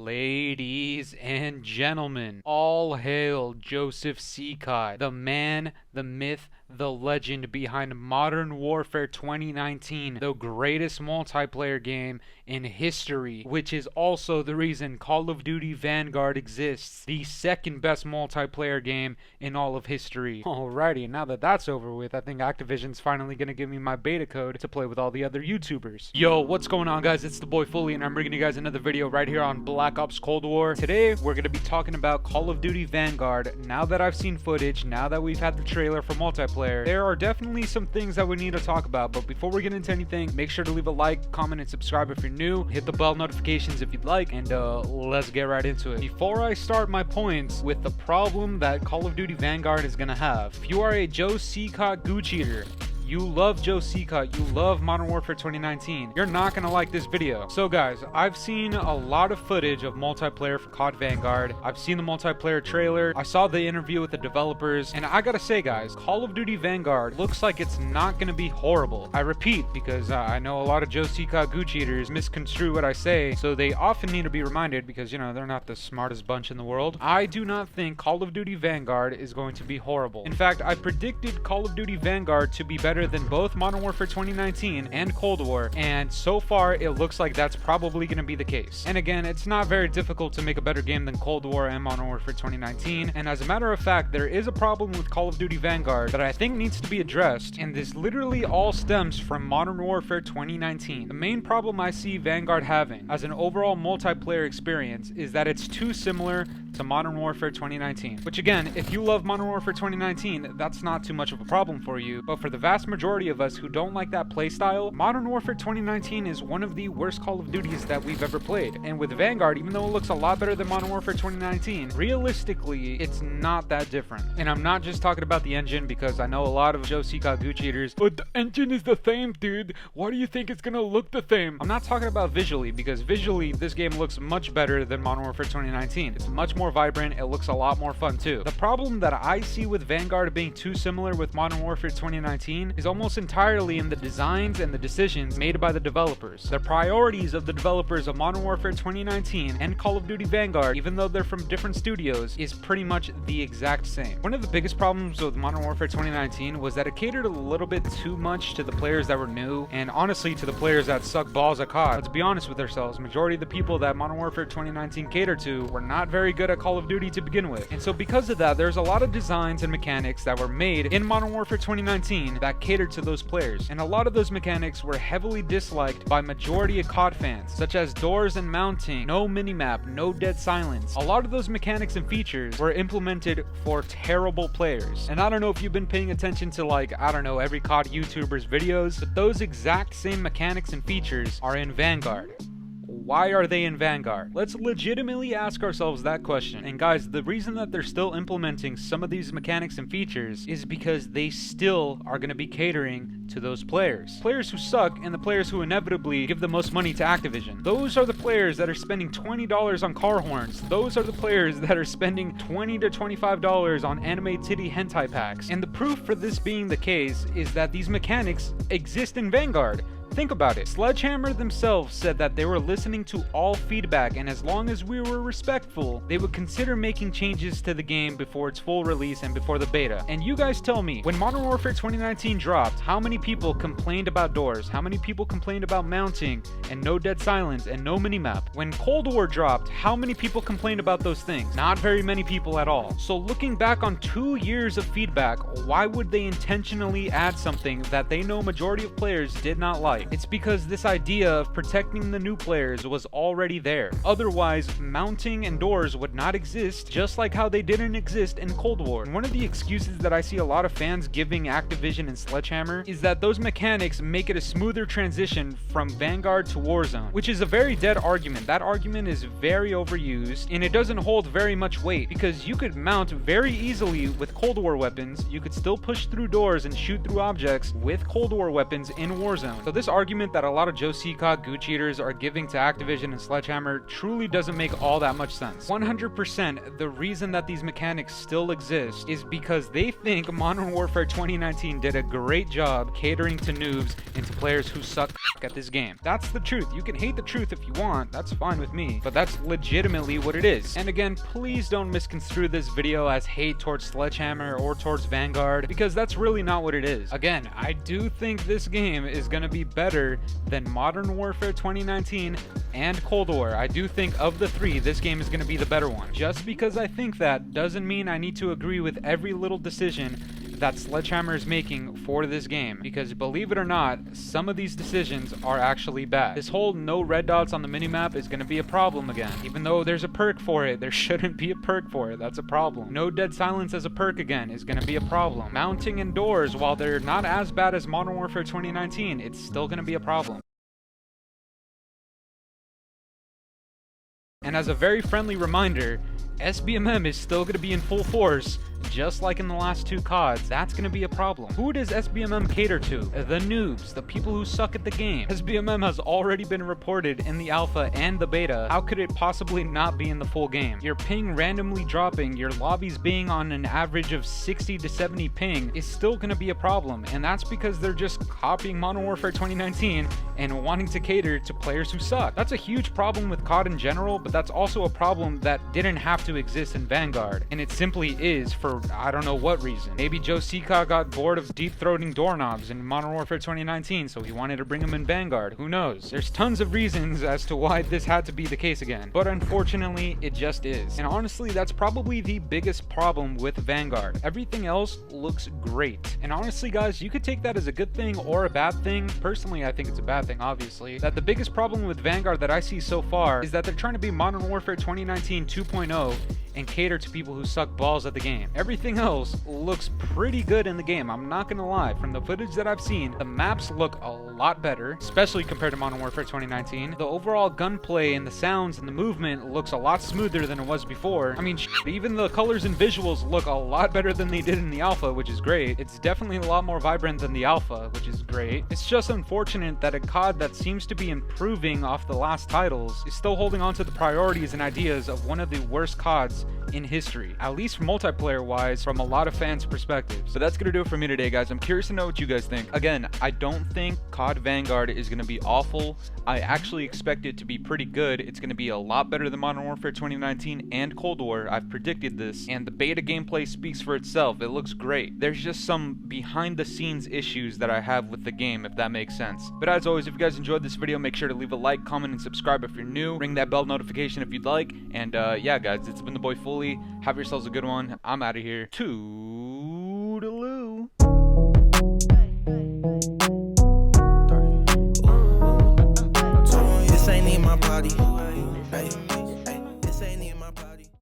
Ladies and gentlemen, all hail Joseph COD, the man, the myth, the legend behind Modern Warfare 2019, the greatest multiplayer game in history, which is also the reason Call of Duty Vanguard exists, the second best multiplayer game in all of history. Alrighty, now that that's over with, I think Activision's finally gonna give me my beta code to play with all the other YouTubers. Yo, what's going on, guys? It's the boy Fully, and I'm bringing you guys another video right here on Black Ops Cold War. Today, we're gonna be talking about Call of Duty Vanguard. Now that I've seen footage, now that we've had the trailer for multiplayer, there are definitely some things that we need to talk about, but before we get into anything, make sure to leave a like, comment, and subscribe if you're new, hit the bell notifications if you'd like, and let's get right into it. Before I start my points with the problem that Call of Duty Vanguard is gonna have, if you are a Joe COD Gucci eater, you love Joe COD, you love Modern Warfare 2019, you're not gonna like this video. So guys, I've seen a lot of footage of multiplayer for COD Vanguard. I've seen the multiplayer trailer, I saw the interview with the developers, and I gotta say guys, Call of Duty Vanguard looks like it's not gonna be horrible. I repeat, because I know a lot of Joe COD Gucci eaters misconstrue what I say, so they often need to be reminded because, you know, they're not the smartest bunch in the world. I do not think Call of Duty Vanguard is going to be horrible. In fact, I predicted Call of Duty Vanguard to be better than both Modern Warfare 2019 and Cold War, and so far it looks like that's probably going to be the case. And again, it's not very difficult to make a better game than Cold War and Modern Warfare 2019, and as a matter of fact, there is a problem with Call of Duty Vanguard that I think needs to be addressed, and this literally all stems from Modern Warfare 2019. The main problem I see Vanguard having as an overall multiplayer experience is that it's too similar to Modern Warfare 2019, which again, if you love Modern Warfare 2019, that's not too much of a problem for you, but for the vast majority of us who don't like that playstyle, Modern Warfare 2019 is one of the worst Call of Duties that we've ever played. And with Vanguard, even though it looks a lot better than Modern Warfare 2019, realistically, it's not that different. And I'm not just talking about the engine, because I know a lot of Joe COD Gucci eaters, but the engine is the same, dude. Why do you think it's gonna look the same? I'm not talking about visually, because visually, this game looks much better than Modern Warfare 2019. It's much more vibrant, it looks a lot more fun too. The problem that I see with Vanguard being too similar with Modern Warfare 2019 is almost entirely in the designs and the decisions made by the developers. The priorities of the developers of Modern Warfare 2019 and Call of Duty Vanguard, even though they're from different studios, is pretty much the exact same. One of the biggest problems with Modern Warfare 2019 was that it catered a little bit too much to the players that were new, and honestly to the players that suck balls at COD. Let's be honest with ourselves, majority of the people that Modern Warfare 2019 catered to were not very good at Call of Duty to begin with. And so because of that, there's a lot of designs and mechanics that were made in Modern Warfare 2019 that catered to those players, and a lot of those mechanics were heavily disliked by majority of COD fans, such as doors and mounting, no minimap, no dead silence. A lot of those mechanics and features were implemented for terrible players. And I don't know if you've been paying attention to, like, I don't know, every COD YouTuber's videos, but those exact same mechanics and features are in Vanguard. Why are they in Vanguard? Let's legitimately ask ourselves that question. And guys, the reason that they're still implementing some of these mechanics and features is because they still are going to be catering to those players. Players who suck and the players who inevitably give the most money to Activision. Those are the players that are spending $20 on car horns. Those are the players that are spending $20 to $25 on anime titty hentai packs. And the proof for this being the case is that these mechanics exist in Vanguard. Think about it. Sledgehammer themselves said that they were listening to all feedback, and as long as we were respectful, they would consider making changes to the game before its full release and before the beta. And you guys tell me, when Modern Warfare 2019 dropped, how many people complained about doors? How many people complained about mounting and no dead silence and no minimap? When Cold War dropped, how many people complained about those things? Not very many people at all. So looking back on 2 years of feedback, why would they intentionally add something that they know majority of players did not like? It's because this idea of protecting the new players was already there. Otherwise, mounting and doors would not exist, just like how they didn't exist in Cold War. And one of the excuses that I see a lot of fans giving Activision and Sledgehammer is that those mechanics make it a smoother transition from Vanguard to Warzone, which is a very dead argument. That argument is very overused, and it doesn't hold very much weight, because you could mount very easily with Cold War weapons, you could still push through doors and shoot through objects with Cold War weapons in Warzone. So this argument that a lot of Joe COD goo cheaters are giving to Activision and Sledgehammer truly doesn't make all that much sense. 100% the reason that these mechanics still exist is because they think Modern Warfare 2019 did a great job catering to noobs and to players who suck at this game. That's the truth. You can hate the truth if you want, that's fine with me, but that's legitimately what it is. And again, please don't misconstrue this video as hate towards Sledgehammer or towards Vanguard, because that's really not what it is. Again, I do think this game is going to be better than Modern Warfare 2019 and Cold War. I do think of the three, this game is going to be the better one. Just because I think that doesn't mean I need to agree with every little decision that Sledgehammer is making for this game, because believe it or not, some of these decisions are actually bad. This whole no red dots on the minimap is going to be a problem again. Even though there's a perk for it, there shouldn't be a perk for it. That's a problem. No dead silence as a perk again is going to be a problem. Mounting indoors, while they're not as bad as Modern Warfare 2019, it's still going to be a problem. And as a very friendly reminder, SBMM is still going to be in full force, just like in the last two CODs. That's going to be a problem. Who does SBMM cater to? The noobs, the people who suck at the game. SBMM has already been reported in the alpha and the beta. How could it possibly not be in the full game? Your ping randomly dropping, your lobbies being on an average of 60 to 70 ping is still going to be a problem, and that's because they're just copying Modern Warfare 2019 and wanting to cater to players who suck. That's a huge problem with COD in general, but that's also a problem that didn't have to exist in Vanguard, and it simply is for I don't know what reason. Maybe Joe COD got bored of deep-throating doorknobs in Modern Warfare 2019, so he wanted to bring them in Vanguard. Who knows? There's tons of reasons as to why this had to be the case again, but unfortunately, it just is. And honestly, that's probably the biggest problem with Vanguard. Everything else looks great. And honestly, guys, you could take that as a good thing or a bad thing. Personally, I think it's a bad thing, obviously. That the biggest problem with Vanguard that I see so far is that they're trying to be Modern Warfare 2019 2.0 and cater to people who suck balls at the game. Everything else looks pretty good in the game, I'm not gonna lie. From the footage that I've seen, the maps look a lot better, especially compared to Modern Warfare 2019. The overall gunplay and the sounds and the movement looks a lot smoother than it was before. I mean, even the colors and visuals look a lot better than they did in the alpha, which is great. It's definitely a lot more vibrant than the alpha, which is great. It's just unfortunate that a COD that seems to be improving off the last titles is still holding on to the priorities and ideas of one of the worst CODs in history, at least multiplayer wise, from a lot of fans' perspectives. So that's gonna do it for me today, guys. I'm curious to know what you guys think. Again, I don't think COD Vanguard is gonna be awful. I actually expect it to be pretty good. It's gonna be a lot better than Modern Warfare 2019 and Cold War. I've predicted this, and the beta gameplay speaks for itself. It looks great. There's just some behind the scenes issues that I have with the game, if that makes sense. But as always, if you guys enjoyed this video, make sure to leave a like, comment, and subscribe if you're new. Ring that bell notification if you'd like. And yeah, guys, it's been the boy Fooly. Have yourselves a good one. I'm out of here. Toodaloo. This ain't in my body. Hey.